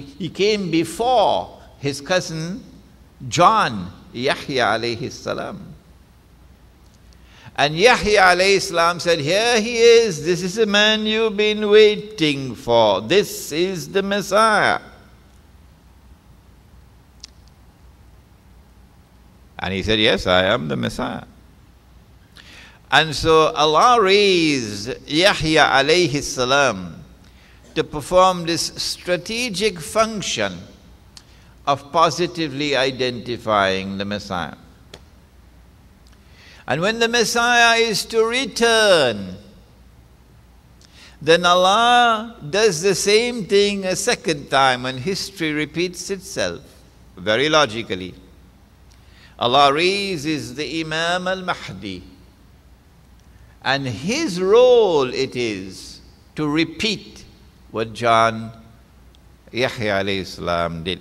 He came before his cousin John, Yahya alayhi salam. And Yahya alayhi salam said, here he is, this is the man you've been waiting for. This is the Messiah. And he said, yes, I am the Messiah. And so Allah raised Yahya alayhi salam to perform this strategic function of positively identifying the Messiah. And when the Messiah is to return, then Allah does the same thing a second time, and history repeats itself very logically. Allah raises the Imam Al-Mahdi, and his role it is to repeat what John Yahya alayhi salam did.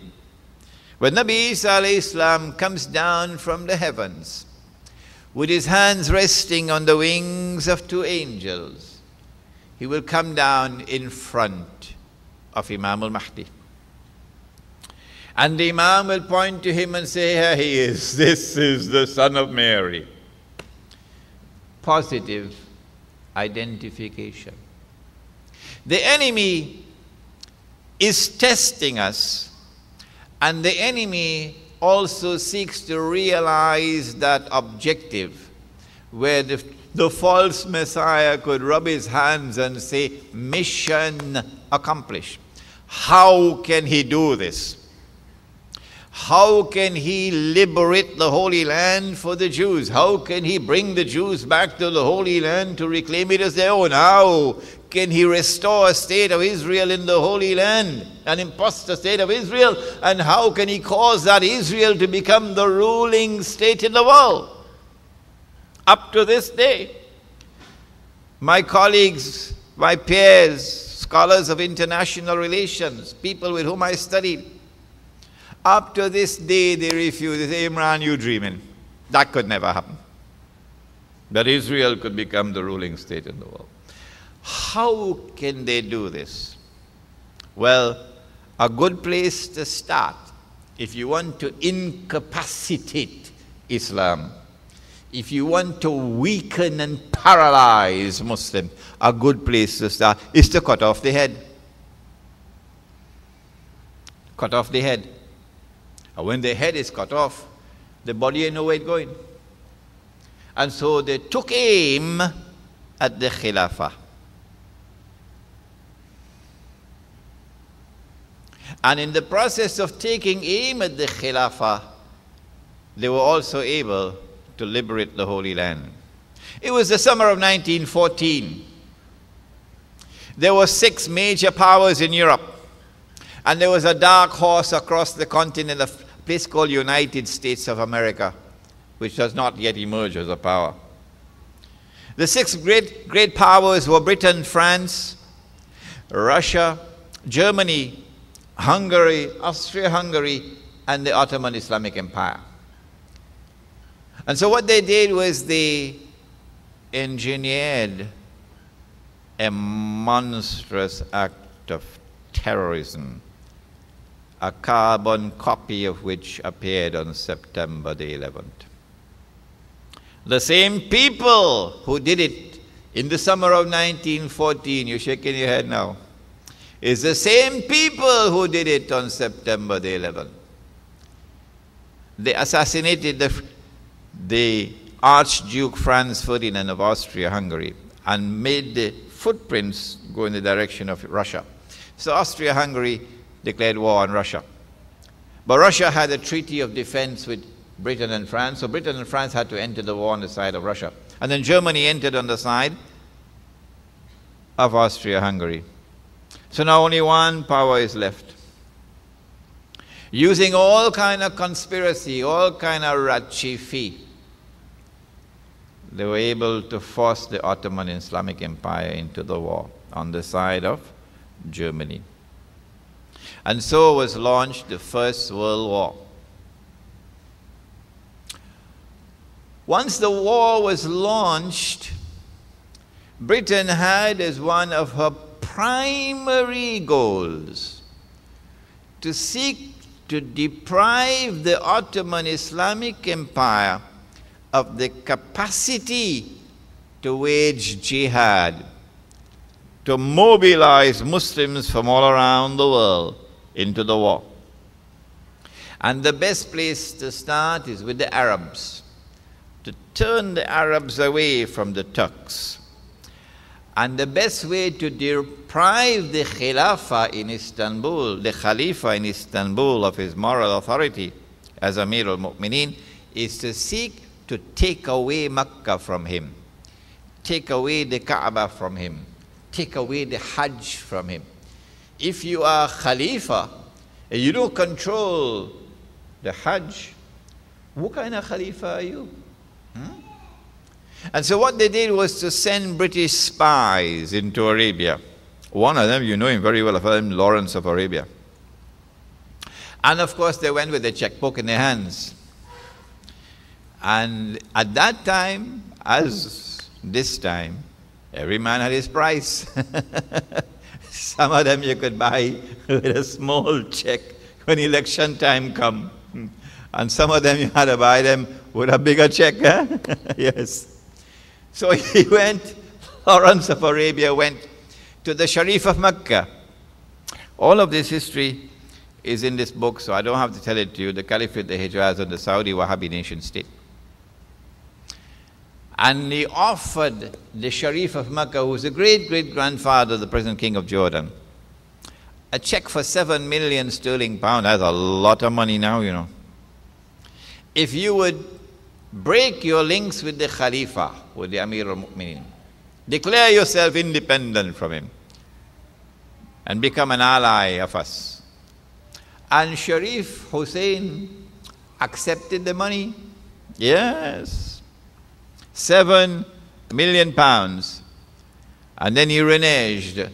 When Nabi Isa alayhi salam comes down from the heavens with his hands resting on the wings of two angels, he will come down in front of Imam Al-Mahdi. And the Imam will point to him and say, here he is, this is the son of Mary. Positive identification. The enemy is testing us, and the enemy also seeks to realize that objective where the false Messiah could rub his hands and say, mission accomplished. How can he do this? How can he liberate the Holy Land for the Jews? How can he bring the Jews back to the Holy Land to reclaim it as their own? How can he restore a state of Israel in the Holy Land, an imposter state of Israel? And how can he cause that Israel to become the ruling state in the world? Up to this day, my colleagues, my peers, scholars of international relations, people with whom I studied, up to this day they refuse. They say, Imran, you're dreaming. That could never happen. That Israel could become the ruling state in the world. How can they do this? Well, a good place to start, if you want to incapacitate Islam, if you want to weaken and paralyze Muslims, a good place to start is to cut off the head. Cut off the head. And when the head is cut off, the body ain't nowhere going. And so they took aim at the Khilafah. And in the process of taking aim at the Khilafah, they were also able to liberate the Holy Land. It was the summer of 1914. There were 6 major powers in Europe. And there was a dark horse across the continent, a place called United States of America, which does not yet emerge as a power. The 6 great powers were Britain, France, Russia, Germany, Hungary, Austria-Hungary, and the Ottoman Islamic Empire. And so what they did was they engineered a monstrous act of terrorism, a carbon copy of which appeared on September the 11th. The same people who did it in the summer of 1914, you're shaking your head now, is the same people who did it on September the 11th. They assassinated the Archduke Franz Ferdinand of Austria-Hungary and made the footprints go in the direction of Russia. So Austria-Hungary declared war on Russia. But Russia had a treaty of defense with Britain and France, so Britain and France had to enter the war on the side of Russia. And then Germany entered on the side of Austria-Hungary. So now only one power is left. Using all kind of conspiracy, all kind of rachifi, they were able to force the Ottoman Islamic Empire into the war on the side of Germany. And so was launched the First World War. Once the war was launched, Britain had as one of her primary goals to seek to deprive the Ottoman Islamic Empire of the capacity to wage jihad, to mobilize Muslims from all around the world into the war. And the best place to start is with the Arabs, to turn the Arabs away from the Turks. And the best way to deprive the Khilafah in Istanbul, the Khalifa in Istanbul, of his moral authority as Amir al-Mu'mineen, is to seek to take away Makkah from him, take away the Kaaba from him, take away the Hajj from him. If you are Khalifa and you don't control the Hajj, what kind of Khalifa are you? And so what they did was to send British spies into Arabia. One of them, you know him very well, I call him Lawrence of Arabia. And of course they went with a checkbook in their hands. And at that time, as this time, every man had his price. Some of them you could buy with a small check when election time come. And some of them you had to buy them with a bigger check. Huh? Yes. So he went, Lawrence of Arabia went to the Sharif of Mecca. All of this history is in this book, so I don't have to tell it to you. The Caliphate, the Hijaz, and the Saudi Wahhabi nation state. And he offered the Sharif of Mecca, who was the great-great-grandfather of the present king of Jordan, a check for 7 million sterling pound. That's a lot of money now, you know. If you would break your links with the Khalifa, with the Amir al-Mu'mineen, declare yourself independent from him, and become an ally of us. And Sharif Hosein accepted the money. Yes. 7 million pounds. And then he reneged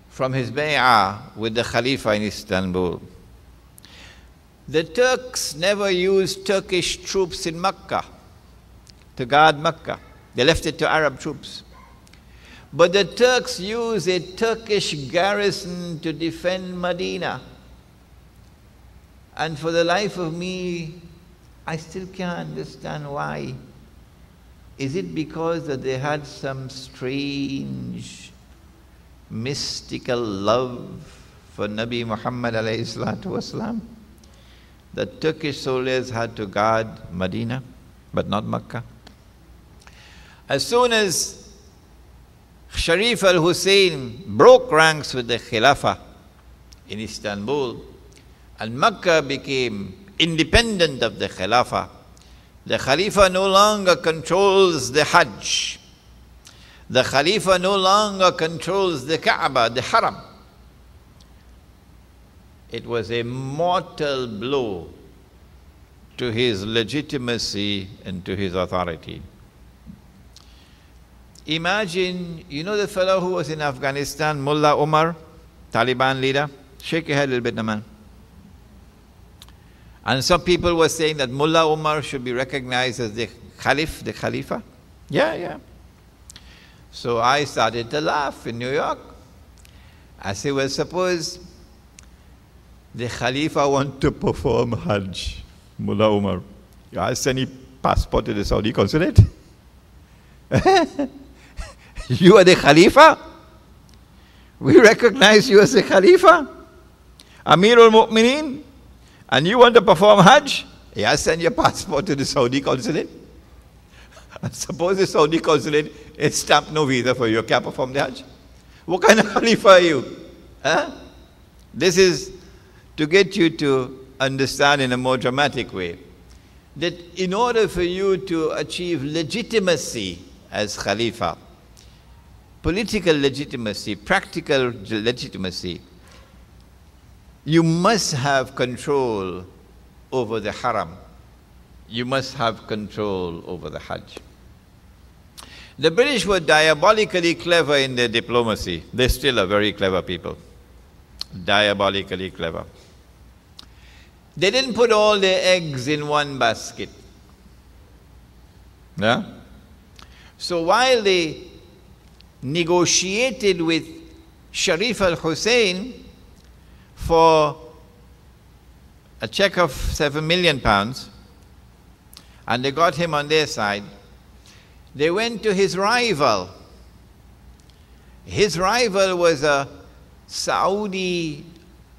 from his bay'ah with the Khalifa in Istanbul. The Turks never used Turkish troops in Mecca to guard Mecca. They left it to Arab troops. But the Turks used a Turkish garrison to defend Medina. And for the life of me, I still can't understand why. Is it because that they had some strange, mystical love for Nabi Muhammad alayhi salatu wasalam? The Turkish soldiers had to guard Medina, but not Mecca. As soon as Sharif al-Hussein broke ranks with the Khilafah in Istanbul, and Mecca became independent of the Khilafah, the Khalifa no longer controls the Hajj. The Khalifa no longer controls the Kaaba, the Haram. It was a mortal blow to his legitimacy and to his authority. Imagine, you know the fellow who was in Afghanistan, Mullah Omar, Taliban leader? Shake your head a little bit, man. And some people were saying that Mullah Omar should be recognized as the Caliph, the Khalifa. Yeah. So I started to laugh in New York. I said, well, suppose the Khalifa want to perform Hajj, Mullah Omar. I send his passport to the Saudi consulate. You are the Khalifa? We recognize you as the Khalifa? Amir al-Mu'mineen? And you want to perform Hajj? Yeah, send your passport to the Saudi consulate. And suppose the Saudi consulate is stamped no visa for you, you can't perform the Hajj. What kind of Khalifa are you? Huh? This is to get you to understand in a more dramatic way that in order for you to achieve legitimacy as Khalifa, political legitimacy, practical legitimacy, you must have control over the Haram. You must have control over the Hajj. The British were diabolically clever in their diplomacy. They still are very clever people. Diabolically clever. They didn't put all their eggs in one basket. Yeah? So while they negotiated with Sharif al-Hussein for a check of £7 million, and they got him on their side. They went to his rival. His rival was a Saudi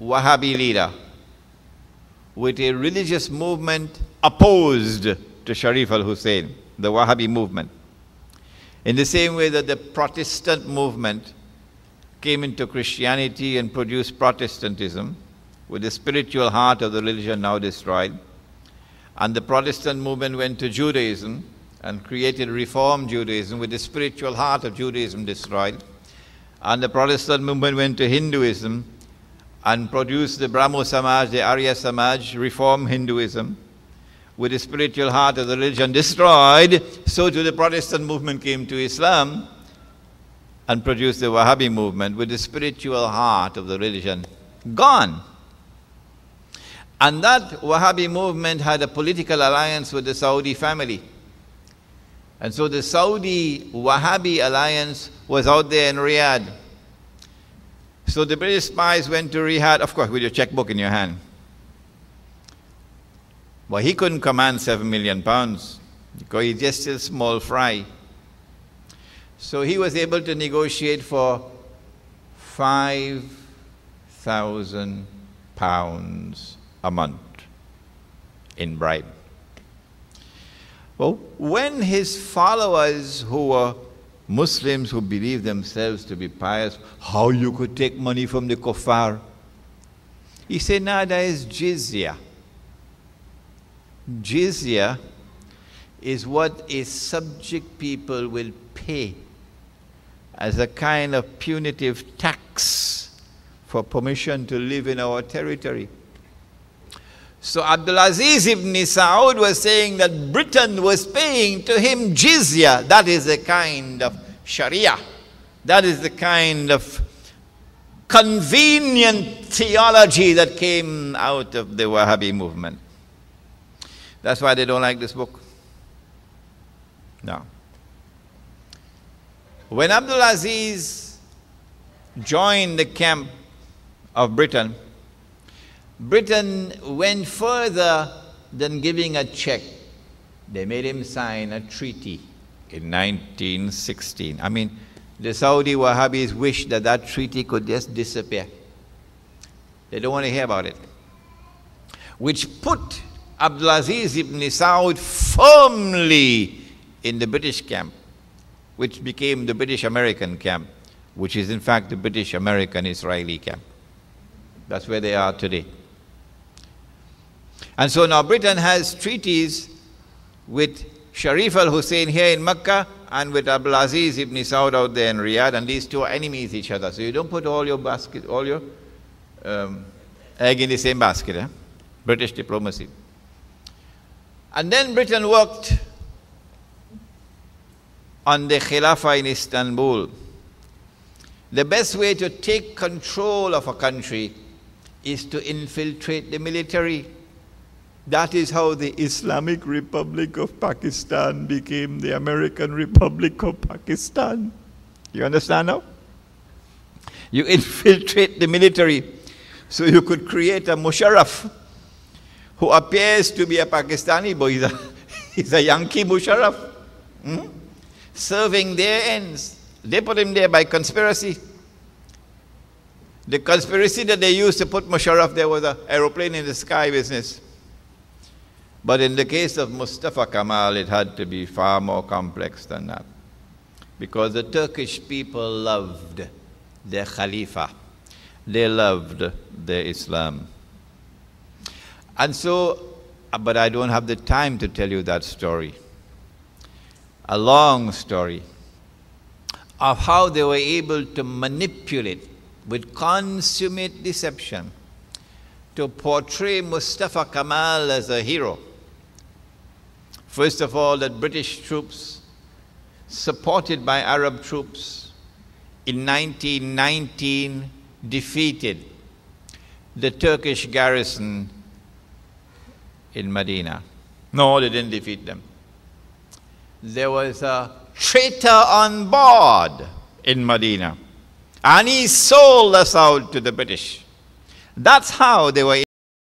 Wahhabi leader with a religious movement opposed to Sharif al-Hussein, the Wahhabi movement. In the same way that the Protestant movement came into Christianity and produced Protestantism, with the spiritual heart of the religion now destroyed, and the Protestant movement went to Judaism and created Reformed Judaism with the spiritual heart of Judaism destroyed, and the Protestant movement went to Hinduism and produced the Brahmo Samaj, the Arya Samaj, Reformed Hinduism, with the spiritual heart of the religion destroyed. So too the Protestant movement came to Islam and produced the Wahhabi movement with the spiritual heart of the religion gone. And that Wahhabi movement had a political alliance with the Saudi family. And so the Saudi Wahhabi alliance was out there in Riyadh. So the British spies went to Riyadh, of course, with your checkbook in your hand. But he couldn't command £7 million because he's just a small fry. So he was able to negotiate for £5,000 a month in bribe. Well, when his followers, who were Muslims who believed themselves to be pious, how you could take money from the kuffar? He said, nah, there is jizya. Jizya is what a subject people will pay as a kind of punitive tax for permission to live in our territory. So Abdulaziz ibn Saud was saying that Britain was paying to him jizya. That is a kind of sharia. That is the kind of convenient theology that came out of the Wahhabi movement. That's why they don't like this book. No. When Abdulaziz joined the camp of Britain, Britain went further than giving a check. They made him sign a treaty in 1916. I mean, the Saudi Wahhabis wish that that treaty could just disappear. They don't want to hear about it. Which put Abdulaziz ibn Saud firmly in the British camp, which became the British-American camp, which is in fact the British-American-Israeli camp. That's where they are today. And so now Britain has treaties with Sharif al-Hussein here in Mecca and with Abdulaziz ibn Saud out there in Riyadh, and these two are enemies each other. So you don't put all your egg in the same basket, eh? British diplomacy. And then Britain worked on the Khilafah in Istanbul. The best way to take control of a country is to infiltrate the military. That is how the Islamic Republic of Pakistan became the American Republic of Pakistan. You understand now? You infiltrate the military so you could create a Musharraf who appears to be a Pakistani, but he's a Yankee Musharraf, serving their ends. They put him there by conspiracy. The conspiracy that they used to put Musharraf there was an aeroplane in the sky business. But in the case of Mustafa Kemal, it had to be far more complex than that. Because the Turkish people loved their Khalifa. They loved their Islam. And so, but I don't have the time to tell you that story. A long story of how they were able to manipulate with consummate deception to portray Mustafa Kemal as a hero. First of all, that British troops, supported by Arab troops, in 1919 defeated the Turkish garrison in Medina. No, they didn't defeat them. There was a traitor on board in Medina, and he sold us out to the British. That's how they were